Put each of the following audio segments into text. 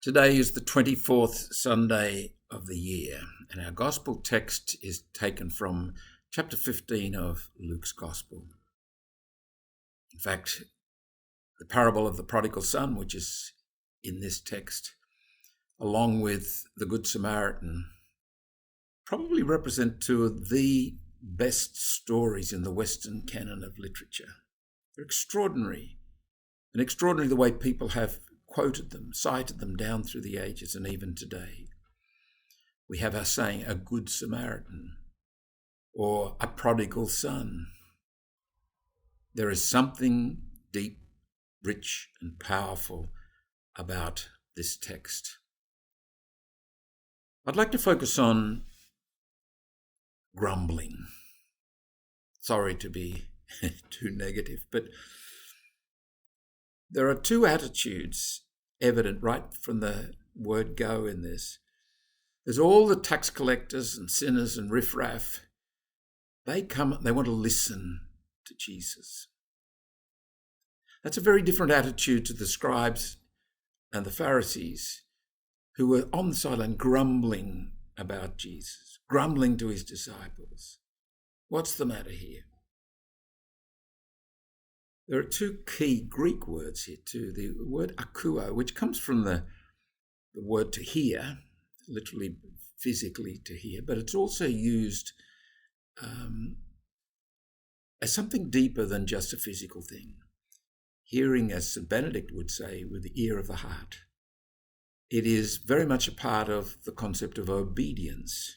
Today is the 24th Sunday of the year, and our gospel text is taken from chapter 15 of Luke's gospel. In fact, the parable of the prodigal son, which is in this text, along with the Good Samaritan, probably represent two of the best stories in the Western canon of literature. They're extraordinary, and extraordinary the way people have quoted them, cited them down through the ages and even today. We have our saying, a good Samaritan, or a prodigal son. There is something deep, rich, and powerful about this text. I'd like to focus on grumbling. Sorry to be too negative, but there are two attitudes evident right from the word go in this. There's all the tax collectors and sinners and riffraff. They want to listen to Jesus. That's a very different attitude to the scribes and the Pharisees, who were on the sideline grumbling about Jesus, grumbling to his disciples. What's the matter here? There are two key Greek words here too. The word akouo, which comes from the word to hear, literally physically to hear, but it's also used as something deeper than just a physical thing. Hearing, as St. Benedict would say, with the ear of the heart. It is very much a part of the concept of obedience.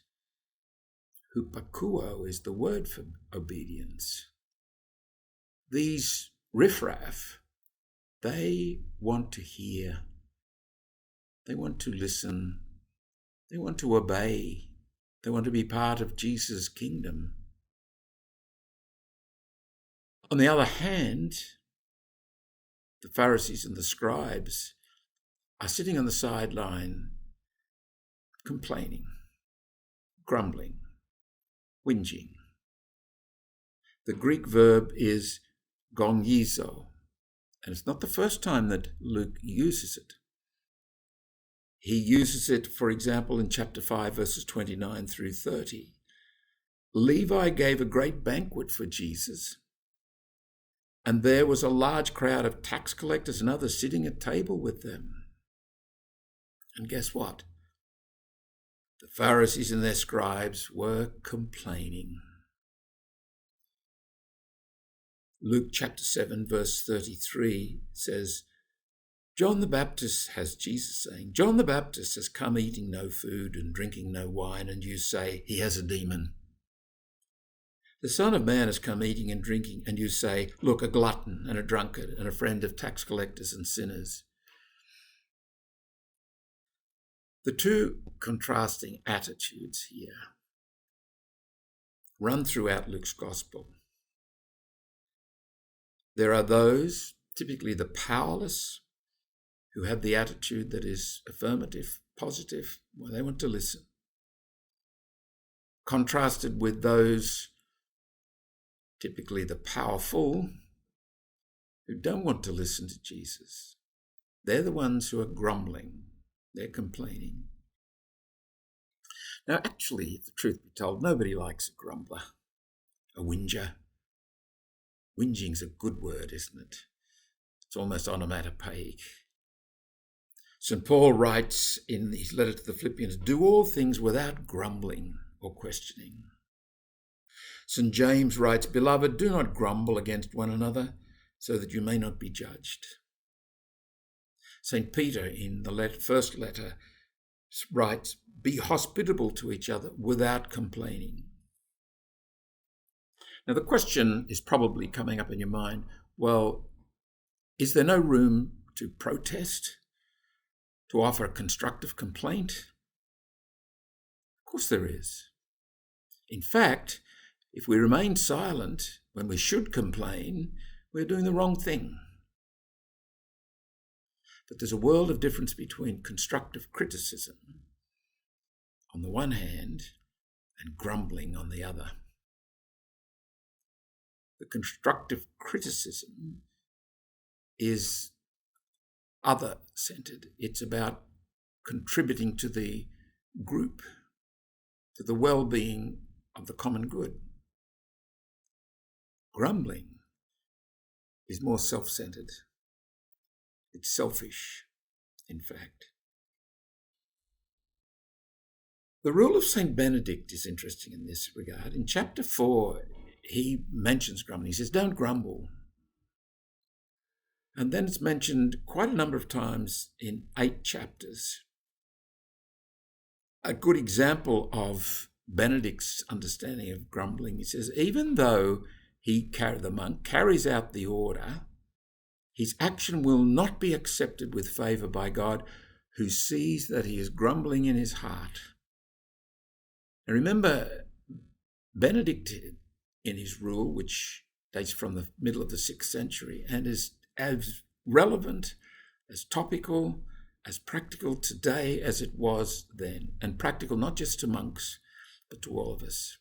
Hupakuo is the word for obedience. These riffraff, they want to hear, they want to listen, they want to obey, they want to be part of Jesus' kingdom. On the other hand, the Pharisees and the scribes are sitting on the sideline complaining, grumbling, whinging. The Greek verb is gongizo, and it's not the first time that Luke uses it. He uses it, for example, in chapter 5, verses 29 through 30. Levi gave a great banquet for Jesus, and there was a large crowd of tax collectors and others sitting at table with them. And guess what? The Pharisees and their scribes were complaining. Luke chapter 7, verse 33 says, John the Baptist has Jesus saying, John the Baptist has come eating no food and drinking no wine, and you say he has a demon. The Son of Man has come eating and drinking, and you say, look, a glutton and a drunkard and a friend of tax collectors and sinners. The two contrasting attitudes here run throughout Luke's gospel. There are those, typically the powerless, who have the attitude that is affirmative, positive, well, they want to listen. Contrasted with those, typically the powerful, who don't want to listen to Jesus. They're the ones who are grumbling, they're complaining. Now, actually, if the truth be told, nobody likes a grumbler, a whinger. Whinging's a good word, isn't it? It's almost onomatopoeic. St. Paul writes in his letter to the Philippians, do all things without grumbling or questioning. St. James writes, beloved, do not grumble against one another so that you may not be judged. St. Peter in the first letter writes, be hospitable to each other without complaining. Now, the question is probably coming up in your mind, well, is there no room to protest, to offer a constructive complaint? Of course there is. In fact, if we remain silent when we should complain, we're doing the wrong thing. But there's a world of difference between constructive criticism on the one hand and grumbling on the other. The constructive criticism is other-centered. It's about contributing to the group, to the well-being of the common good. Grumbling is more self-centered. It's selfish, in fact. The rule of St. Benedict is interesting in this regard. In chapter 4, he mentions grumbling. He says, don't grumble. And then it's mentioned quite a number of times in 8 chapters. A good example of Benedict's understanding of grumbling, he says, even though the monk carries out the order, his action will not be accepted with favour by God, who sees that he is grumbling in his heart. And remember, Benedict, in his rule, which dates from the middle of the 6th century and is as relevant, as topical, as practical today as it was then, and practical not just to monks, but to all of us.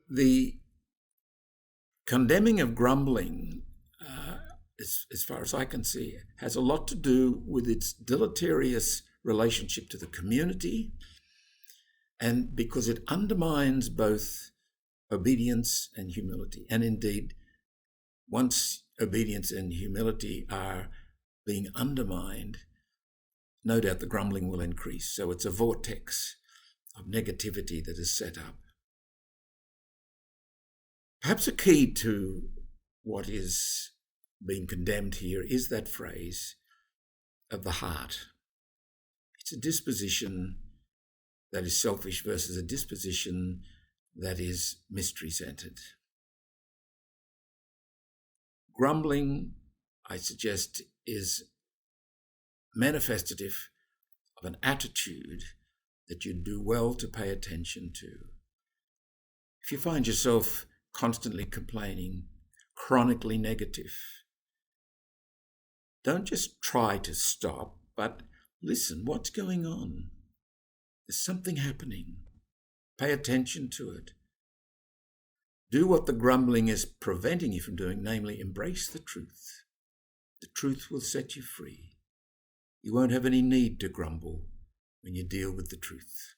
The condemning of grumbling, as far as I can see, has a lot to do with its deleterious relationship to the community, and because it undermines both obedience and humility. And indeed, once obedience and humility are being undermined, no doubt the grumbling will increase. So it's a vortex of negativity that is set up. Perhaps a key to what is being condemned here is that phrase of the heart. It's a disposition that is selfish versus a disposition that is mystery-centered. Grumbling, I suggest, is manifestative of an attitude that you do well to pay attention to. If you find yourself constantly complaining, chronically negative, don't just try to stop, but listen, what's going on? There's something happening. Pay attention to it. Do what the grumbling is preventing you from doing, namely embrace the truth. The truth will set you free. You won't have any need to grumble when you deal with the truth.